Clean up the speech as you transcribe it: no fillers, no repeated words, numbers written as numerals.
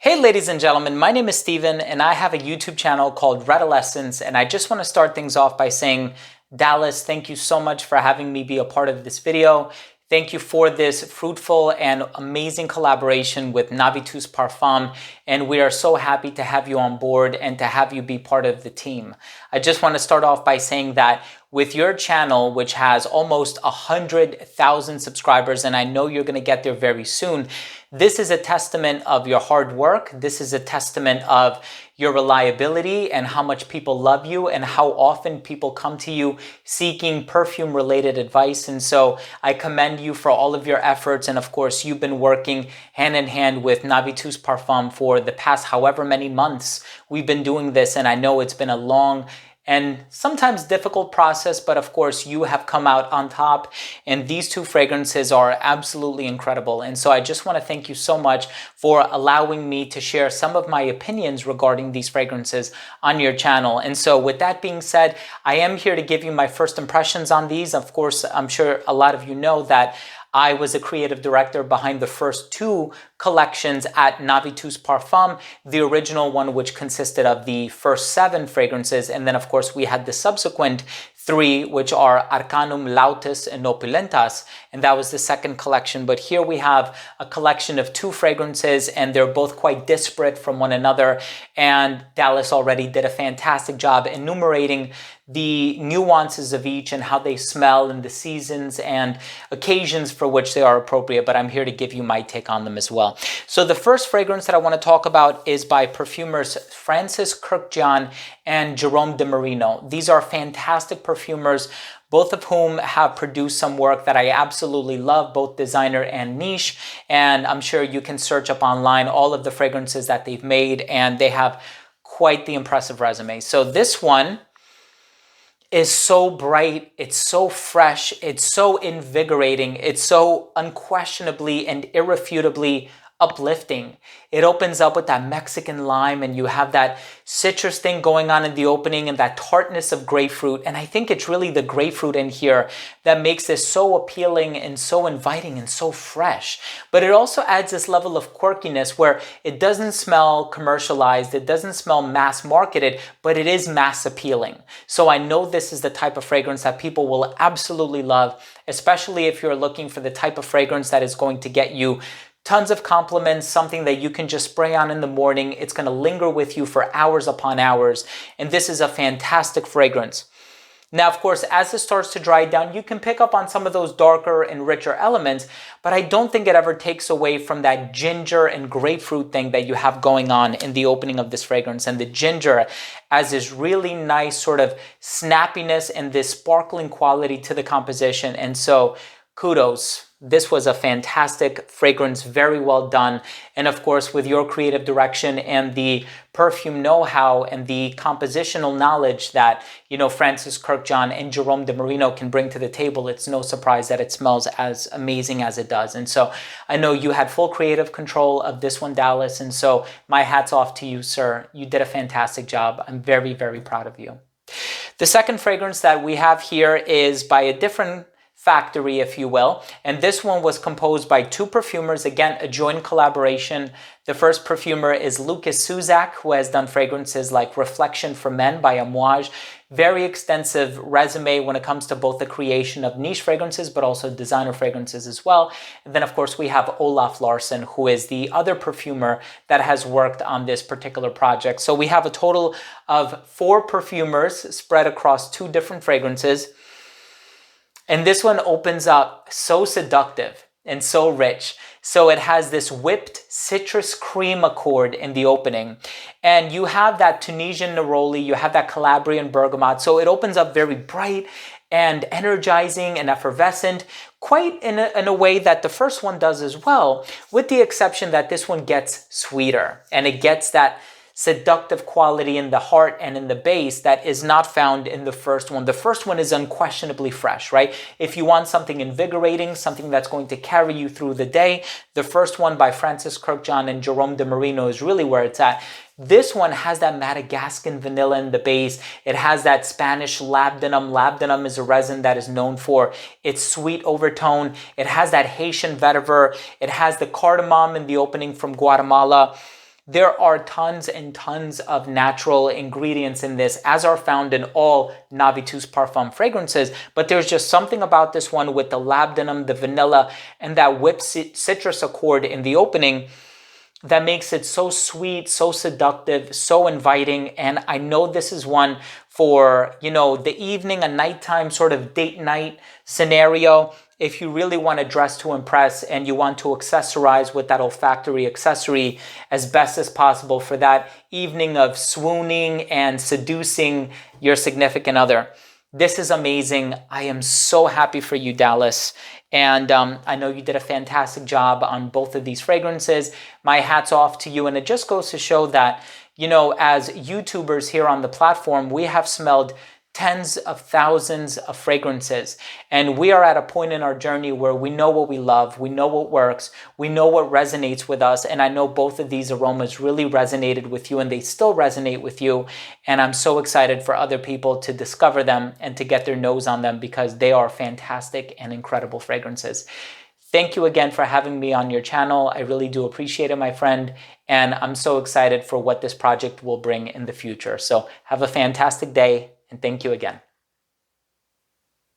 Hey ladies and gentlemen, my name is Steven and I have a YouTube channel called Redolessence, and I just want to start things off by saying, Dallas, thank you so much for having me be a part of this video. Thank you for this fruitful and amazing collaboration with Navitus Parfums, and we are so happy to have you on board and to have you be part of the team. I just want to start off by saying that with your channel, which has almost 100,000 subscribers, and I know you're going to get there very soon, this is a testament of your hard work. This is a testament of your reliability and how much people love you and how often people come to you seeking perfume related advice. And so I commend you for all of your efforts. And of course, you've been working hand in hand with Navitus Parfum for the past however many months we've been doing this. And I know it's been a long and sometimes difficult process, but of course you have come out on top, and these two fragrances are absolutely incredible. And so I just want to thank you so much for allowing me to share some of my opinions regarding these fragrances on your channel. And so with that being said, I am here to give you my first impressions on these. Of course, I'm sure a lot of you know that I was a creative director behind the first two collections at Navitus Parfum, the original one which consisted of the first 7 fragrances, and then of course we had the subsequent 3, which are Arcanum, Lautes, and Opulentas, and that was the second collection. But here we have a collection of 2 fragrances, and they're both quite disparate from one another, and Dallas already did a fantastic job enumerating the nuances of each and how they smell and the seasons and occasions for which they are appropriate, but I'm here to give you my take on them as well. So the first fragrance that I want to talk about is by perfumers Francis Kurkdjian and Jerome de Marino. These are fantastic perfumers, both of whom have produced some work that I absolutely love, both designer and niche, and I'm sure you can search up online all of the fragrances that they've made, and they have quite the impressive resume. So this one is so bright, it's so fresh, it's so invigorating, it's so unquestionably and irrefutably uplifting. It opens up with that Mexican lime, and you have that citrus thing going on in the opening and that tartness of grapefruit. And I think it's really the grapefruit in here that makes this so appealing and so inviting and so fresh. But it also adds this level of quirkiness where it doesn't smell commercialized, it doesn't smell mass marketed, but it is mass appealing. So I know this is the type of fragrance that people will absolutely love, especially if you're looking for the type of fragrance that is going to get you tons of compliments, something that you can just spray on in the morning. It's going to linger with you for hours upon hours. And this is a fantastic fragrance. Now, of course, as this starts to dry down, you can pick up on some of those darker and richer elements, but I don't think it ever takes away from that ginger and grapefruit thing that you have going on in the opening of this fragrance. And the ginger as this really nice sort of snappiness and this sparkling quality to the composition. And so kudos. This was a fantastic fragrance, very well done. And of course, with your creative direction and the perfume know-how and the compositional knowledge that, Francis Kurkdjian and Jerome de Marino can bring to the table, it's no surprise that it smells as amazing as it does. And so I know you had full creative control of this one, Dallas. And so my hat's off to you, sir. You did a fantastic job. I'm very, very proud of you. The second fragrance that we have here is by a different factory, if you will. And this one was composed by 2 perfumers, again, a joint collaboration. The first perfumer is Lucas Suzak, who has done fragrances like Reflection for Men by Amouage. Very extensive resume when it comes to both the creation of niche fragrances, but also designer fragrances as well. And then, of course, we have Olaf Larsen, who is the other perfumer that has worked on this particular project. So we have a total of 4 perfumers spread across 2 different fragrances. And this one opens up so seductive and so rich. So it has this whipped citrus cream accord in the opening. And you have that Tunisian neroli, you have that Calabrian bergamot. So it opens up very bright and energizing and effervescent, quite in a way that the first one does as well, with the exception that this one gets sweeter and it gets that seductive quality in the heart and in the base that is not found in the first one. The first one is unquestionably fresh, right? If you want something invigorating, something that's going to carry you through the day, the first one by Francis Kurkdjian and Jerome de Marino is really where it's at. This one has that Madagascan vanilla in the base. It has that Spanish labdanum. Labdanum is a resin that is known for its sweet overtone. It has that Haitian vetiver. It has the cardamom in the opening from Guatemala. There are tons and tons of natural ingredients in this, as are found in all Navitus Parfum fragrances, but there's just something about this one with the labdanum, the vanilla, and that whipped citrus accord in the opening that makes it so sweet, so seductive, so inviting. And I know this is one for, you know, the evening, a nighttime sort of date night scenario. If you really want to dress to impress and you want to accessorize with that olfactory accessory as best as possible for that evening of swooning and seducing your significant other. This is amazing. I am so happy for you, Dallas. And I know you did a fantastic job on both of these fragrances. My hat's off to you. And it just goes to show that, you know, as YouTubers here on the platform, we have smelled tens of thousands of fragrances. And we are at a point in our journey where we know what we love, we know what works, we know what resonates with us. And I know both of these aromas really resonated with you and they still resonate with you. And I'm so excited for other people to discover them and to get their nose on them because they are fantastic and incredible fragrances. Thank you again for having me on your channel. I really do appreciate it, my friend. And I'm so excited for what this project will bring in the future. So have a fantastic day. And thank you again.